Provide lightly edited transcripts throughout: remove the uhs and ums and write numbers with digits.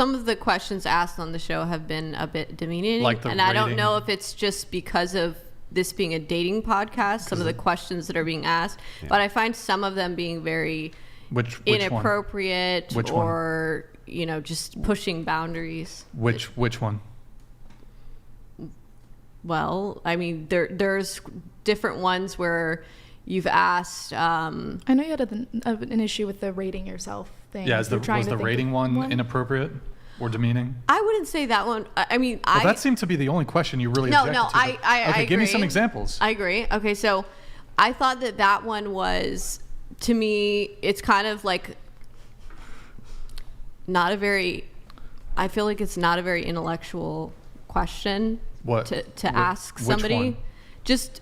some of the questions asked on the show have been a bit demeaning, and I don't know if it's just because of this being a dating podcast, some of the questions that are being asked, but I find some of them being very inappropriate or just pushing boundaries. Which one? Well, I mean, there's different ones where you've asked. I know you had an issue with the rating yourself thing. Yeah, was the rating one inappropriate or demeaning? I wouldn't say that one. I mean, that seemed to be the only question you really objected to. I agree. Give me some examples. I agree. Okay, so I thought that one was, to me, it's kind of like not a very. I feel like it's not a very intellectual question. What? To ask somebody. Which one? Just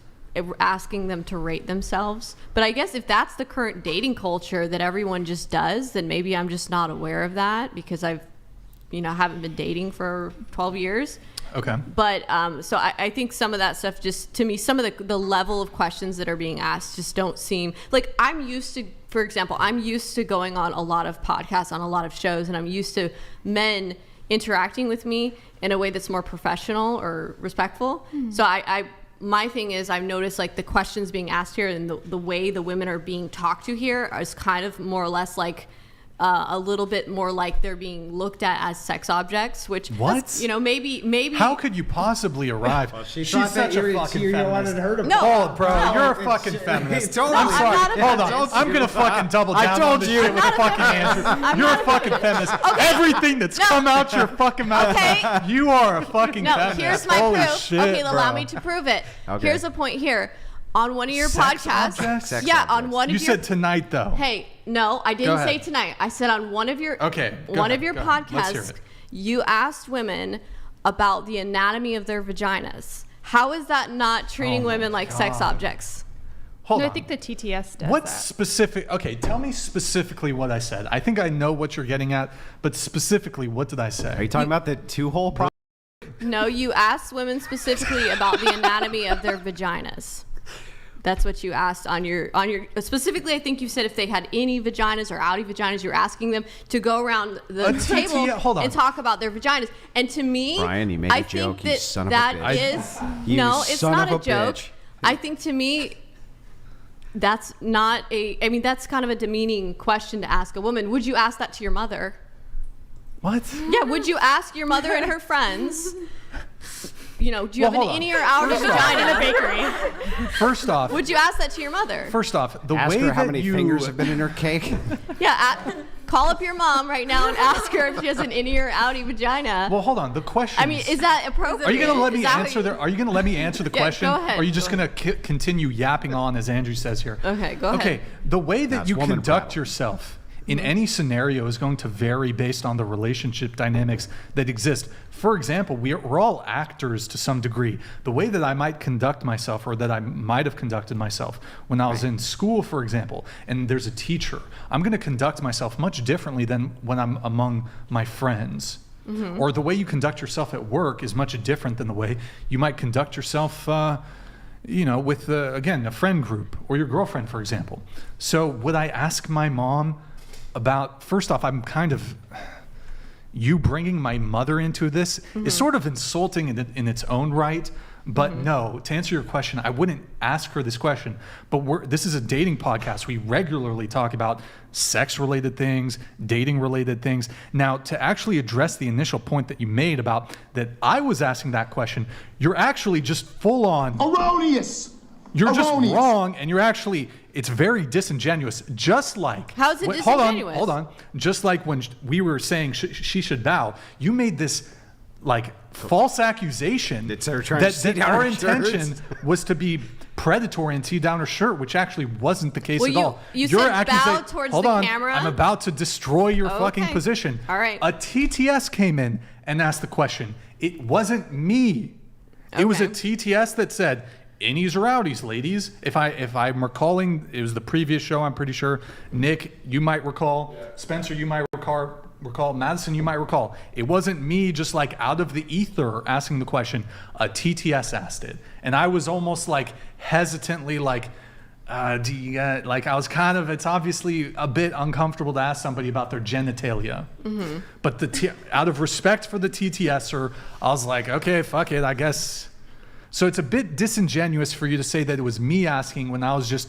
asking them to rate themselves. But I guess if that's the current dating culture that everyone just does, then maybe I'm just not aware of that because I've haven't been dating for 12 years. Okay. But so I think some of that stuff, just to me, some of the level of questions that are being asked just don't seem like. I'm used to, for example, going on a lot of podcasts, on a lot of shows, and I'm used to men interacting with me in a way that's more professional or respectful. So my thing is, I've noticed like the questions being asked here and the way the women are being talked to here is kind of more or less like a little bit more like they're being looked at as sex objects, which maybe. How could you possibly arrive? Well, she's such a fucking feminist. You wanted her to you're a fucking feminist. Totally. I'm sorry. Hold on. I'm gonna fucking double down on this shit with a fucking answer. You're a fucking feminist. Okay. Everything that's come out your fucking mouth, you are a fucking feminist. No, here's my Holy proof. Shit, okay, bro. Allow me to prove it. Okay. Here's a point here. On one of your Sex podcasts, objects? on one of you said tonight though. Hey, no, I didn't say tonight. I said on one of your podcasts, you asked women about the anatomy of their vaginas. How is that not treating women like sex objects? Hold on. I think the TTS does What's that. specific? Okay, tell me specifically what I said. I think I know what you're getting at, but specifically, what did I say? Are you talking about the two-hole problem? No, you asked women specifically about the anatomy of their vaginas. That's what you asked on your specifically. I think you said if they had any vaginas or outie vaginas, you're asking them to go around the table and talk about their vaginas. And to me, Brian, you made a joke, you son of a bitch. No, it's not a joke. I think to me, that's not that's kind of a demeaning question to ask a woman. Would you ask that to your mother? What? Yeah, would you ask your mother and her friends? Do you have an innie or outer vagina in a bakery? First off, would you ask that to your mother? First off, ask her how many fingers have been in her cake. Yeah, call up your mom right now and ask her if she has an innie or outie vagina. Well, hold on. The question. I mean, is that appropriate? Are you going to let me answer Are you going to let me answer the question? Go ahead. Or are you just going to continue yapping on, as Andrew says here? Okay, go ahead. Okay, the way that you conduct yourself in any scenario is going to vary based on the relationship dynamics that exist. For example, we're all actors to some degree. The way that I might conduct myself, or that I might have conducted myself when I was in school, for example, and there's a teacher, I'm going to conduct myself much differently than when I'm among my friends. Mm-hmm. Or the way you conduct yourself at work is much different than the way you might conduct yourself with, again, a friend group or your girlfriend, for example. So would I ask my mom about, first off, I'm kind of, you bringing my mother into this is sort of insulting in its own right. But no, to answer your question, I wouldn't ask her this question. But this is a dating podcast. We regularly talk about sex-related things, dating-related things. Now, to actually address the initial point that you made about that I was asking that question, you're actually just full-on erroneous. You're just wrong, and you're actually, it's very disingenuous. Just like, how is it disingenuous? Hold on. Just like when we were saying she should bow, you made this like false accusation that our intention was to be predatory and see down her shirt, which actually wasn't the case at all. You said bow towards the camera? I'm about to destroy your fucking position. All right. A TTS came in and asked the question. It wasn't me. It was a TTS that said, innies or outies, ladies. If I'm recalling, it was the previous show, I'm pretty sure. Nick, you might recall. Yeah. Spencer, you might recall. Madison, you might recall. It wasn't me just like out of the ether asking the question. A TTS asked it. And I was almost like hesitantly like, do you get, like, I was kind of, it's obviously a bit uncomfortable to ask somebody about their genitalia. But out of respect for the TTSer, I was like, okay, fuck it, I guess. So it's a bit disingenuous for you to say that it was me asking when I was just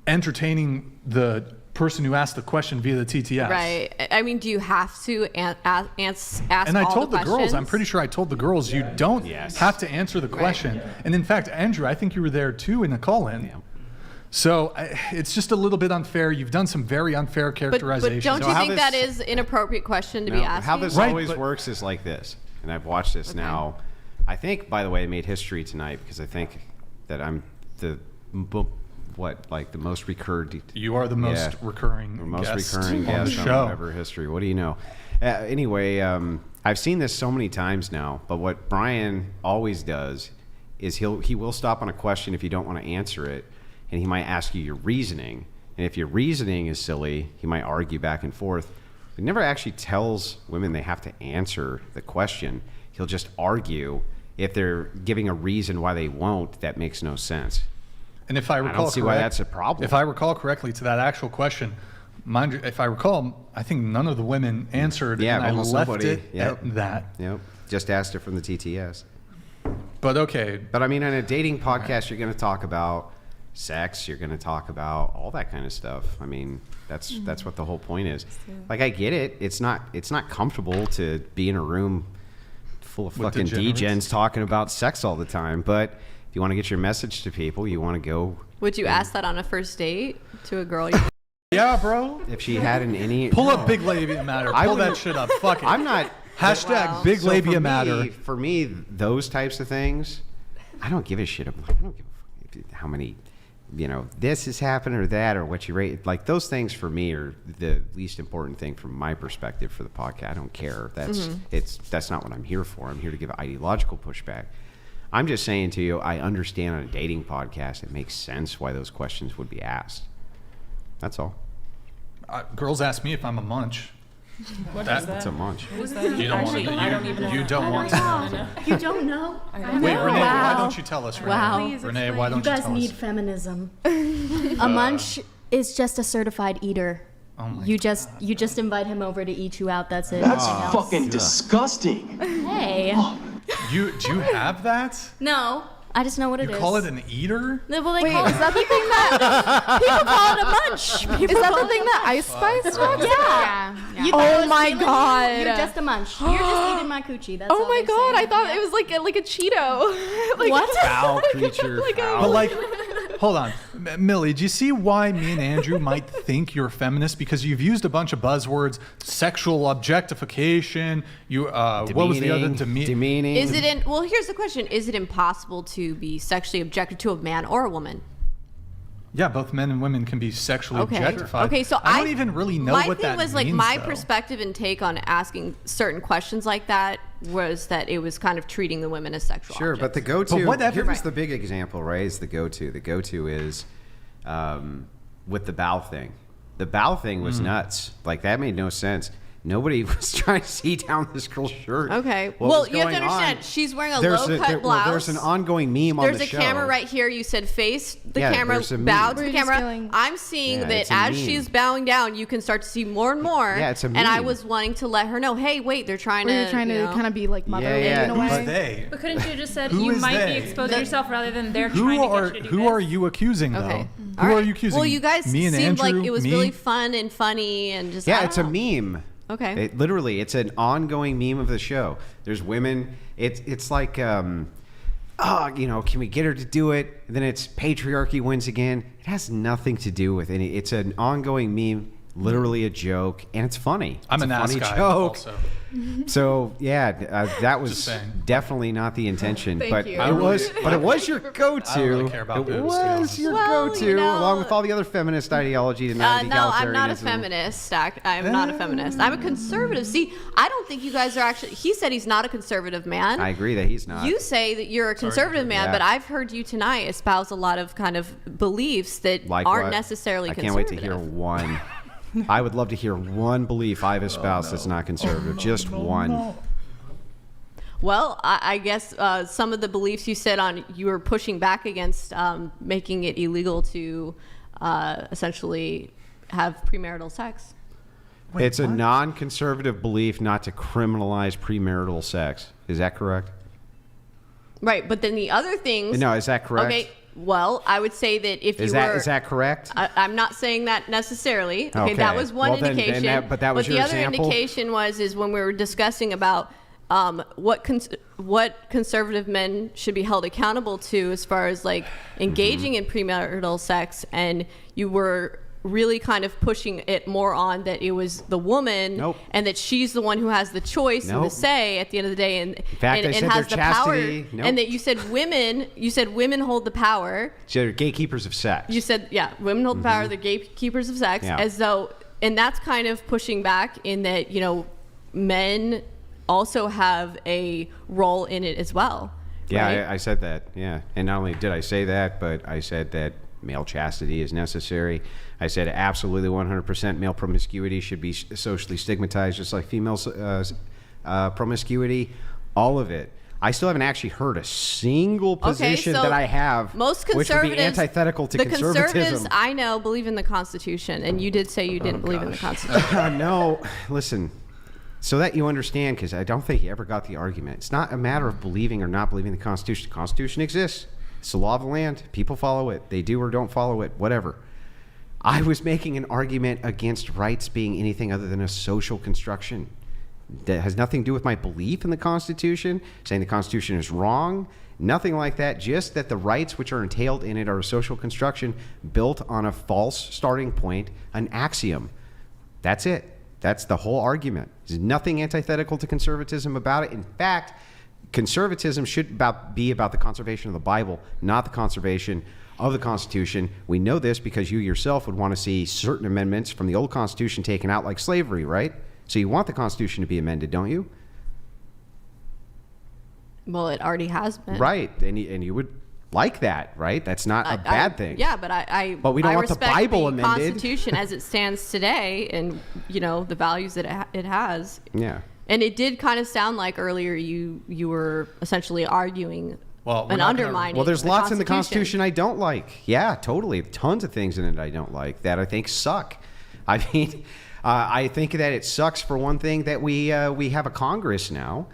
entertaining the person who asked the question via the TTS. Right. I mean, do you have to ask And I all told the girls, questions? I'm pretty sure I told the girls, you don't have to answer the question. And in fact, Andrew, I think you were there too in the call-in. Yeah. So it's just a little bit unfair. You've done some very unfair characterizations. But don't you think that is an inappropriate question to be asking? How this Right, always but- works is like this, and I've watched this now. I think, by the way, I made history tonight because I think that I'm the most recurred. You are the most recurring guest on the show. Ever history. What do you know? Anyway, I've seen this so many times now. But what Brian always does is he will stop on a question if you don't want to answer it, and he might ask you your reasoning. And if your reasoning is silly, he might argue back and forth. He never actually tells women they have to answer the question. He'll just argue if they're giving a reason why they won't. That makes no sense. And if I recall, don't see why that's a problem. If I recall correctly to that actual question, mind you, if I recall, I think none of the women answered, and I left it at that. Yep. Just asked it from the TTS. But okay. But I mean, on a dating podcast, you're going to talk about sex. You're going to talk about all that kind of stuff. I mean, that's what the whole point is. Like, I get it. It's not comfortable to be in a room full of fucking degens talking about sex all the time. But if you want to get your message to people, you want to go. Would you ask that on a first date to a girl? Yeah, bro. If she had any. Pull up Big Labia Matter. Pull that shit up. Fuck it. I'm not. Hashtag Big Labia Matter. For me, those types of things, I don't give a shit. I don't give a how many, this has happened or that or what you rate. Like, those things for me are the least important thing from my perspective for the podcast. I don't care. That's not what I'm here for. I'm here to give ideological pushback. I'm just saying to you, I understand on a dating podcast, it makes sense why those questions would be asked. That's all. Girls ask me if I'm a munch. That's a munch. You don't want to. I don't even know. You don't want to know. You don't know? Wait, Renee, why don't you tell us, Renee? Wow. Renee, why don't you tell us? You guys need feminism. A munch is just a certified eater. Oh my You just invite him over to eat you out. That's it. That's Nothing else. fucking disgusting. Hey. Do you have that? No, I just know what it is. You call it an eater? Well, they Wait, call is it. that the thing that People call it a munch. is that the thing that Ice Spice talks? Yeah. Yeah. You thought I Oh was my feeling you? God. You're just a munch. You're just eating my coochie. That's Oh all my they god, say. I thought it was like a Cheeto. Like, What? Foul creature. But like, hold on, Millie, do you see why me and Andrew might think you're a feminist? Because you've used a bunch of buzzwords: sexual objectification. What was the other? Demeaning. Is it well, here's the question. Is it impossible to be sexually objected to a man or a woman? Yeah, both men and women can be sexually objectified. Okay, so I don't even really know what that means. My thing was like my though. perspective and take on asking certain questions like that was that it was kind of treating the women as sexual Sure, objects. but the go-to. But whatever- Here's the big example, right? Is the go-to. The go-to is with the bow thing. The bow thing was nuts. Like, that made no sense. Nobody was trying to see down this girl's shirt. Okay. What Well, was you have to going understand, on. she's wearing a There's low-cut blouse. there's an ongoing meme on There's the a show. camera right here. You said face the Yeah, camera, there's a meme. bow to We're the just camera. feeling- I'm seeing Yeah, that it's a as meme. she's bowing down, you can start to see more and more. Yeah, it's a And I meme. was wanting to let her know, hey, wait, they're trying Were to. you trying to kind of be like motherly yeah. in a Who's way? they? But couldn't you have just said Who you is might they? be exposing yourself rather than they're Who trying are to get you to do who this? are you accusing though? Okay. Who are you accusing? Well, you guys me and seemed Andrew, like it was me? really fun and funny and just. Yeah, I it's a don't know. meme. Okay. Literally, it's an ongoing meme of the show. There's women. It's like, can we get her to do it? And then it's patriarchy wins again. It has nothing to do with any. It's an ongoing meme, literally a joke, and it's funny. I'm It's a nice funny guy. joke. Also. So yeah, that was saying. definitely not the intention, but you. it was. But it was your go-to. I don't really care about it boobs, to be was honest. your Well, go-to, you know- along with all the other feminist ideology and No, I'm not a egalitarianism. feminist. I'm not a feminist. I'm a conservative. See, I don't think you guys are actually. He said he's not a conservative man. I agree that he's not. You say that you're a conservative man, Yeah. but I've heard you tonight espouse a lot of kind of beliefs that Like aren't what? necessarily I can't conservative. wait to hear one. I would love to hear one belief I've espoused that's not conservative. Just one. Well, I guess some of the beliefs you said you were pushing back against making it illegal to essentially have premarital sex. Wait, It's a non-conservative belief not to criminalize premarital sex. Is that correct? Right, but then the other things. No, is that correct? Okay, well, I would say that if Is that correct? I'm not saying that necessarily. Okay, Okay. that was one Well, then indication. but that was your the example? other indication is when we were discussing about what conservative men should be held accountable to as far as like engaging in premarital sex, and you were really kind of pushing it more on that it was the woman Nope. and that she's the one who has the choice and the Nope. say at the end of the day, and fact, I and said has their the chastity. power, Nope. and that you said women hold the power. So they're gatekeepers of sex. You said, yeah, women hold the power, they're gatekeepers of sex, Yeah. as though, and that's kind of pushing back in that, men also have a role in it as well. Yeah, right? I said that. Yeah. And not only did I say that, but I said that male chastity is necessary. I said absolutely 100% male promiscuity should be socially stigmatized, just like female promiscuity. All of it. I still haven't actually heard a single position so that I have most which would be conservatives, antithetical to the conservatism. conservatives I know believe in the Constitution, and you did say you didn't believe in the Constitution. No, listen. So that you understand, because I don't think you ever got the argument. It's not a matter of believing or not believing the Constitution. The Constitution exists. It's the law of the land. People follow it. They do or don't follow it, whatever. I was making an argument against rights being anything other than a social construction. That has nothing to do with my belief in the Constitution, saying the Constitution is wrong, nothing like that. Just that the rights which are entailed in it are a social construction built on a false starting point, an axiom. That's it. That's the whole argument. There's nothing antithetical to conservatism about it. In fact, conservatism should be about the conservation of the Bible, not the conservation of the Constitution. We know this because you yourself would want to see certain amendments from the old Constitution taken out, like slavery, right? So you want the Constitution to be amended, don't you? Well, it already has been. Right. And you would like that, right? That's not a bad thing. Yeah, but But we don't I want the respect Bible the amended. Constitution as it stands today, and the values that it has. Yeah. And it did kind of sound like earlier you were essentially arguing and undermining. Well, there's the lots in the Constitution I don't like. Yeah, totally. Tons of things in it I don't like that I think suck. I mean, I think that it sucks, for one thing, that we have a Congress now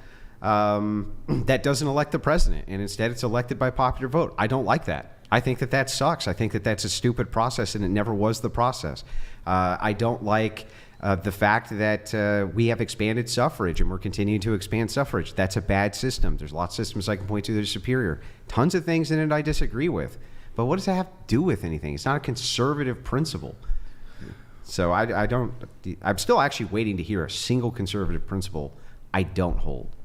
that doesn't elect the president, and instead it's elected by popular vote. I don't like that. I think that sucks. I think that's a stupid process, and it never was the process. I don't like the fact that we have expanded suffrage, and we're continuing to expand suffrage. That's a bad system. There's lots of systems I can point to that are superior. Tons of things in it I disagree with. But what does that have to do with anything? It's not a conservative principle. So I'm still actually waiting to hear a single conservative principle I don't hold.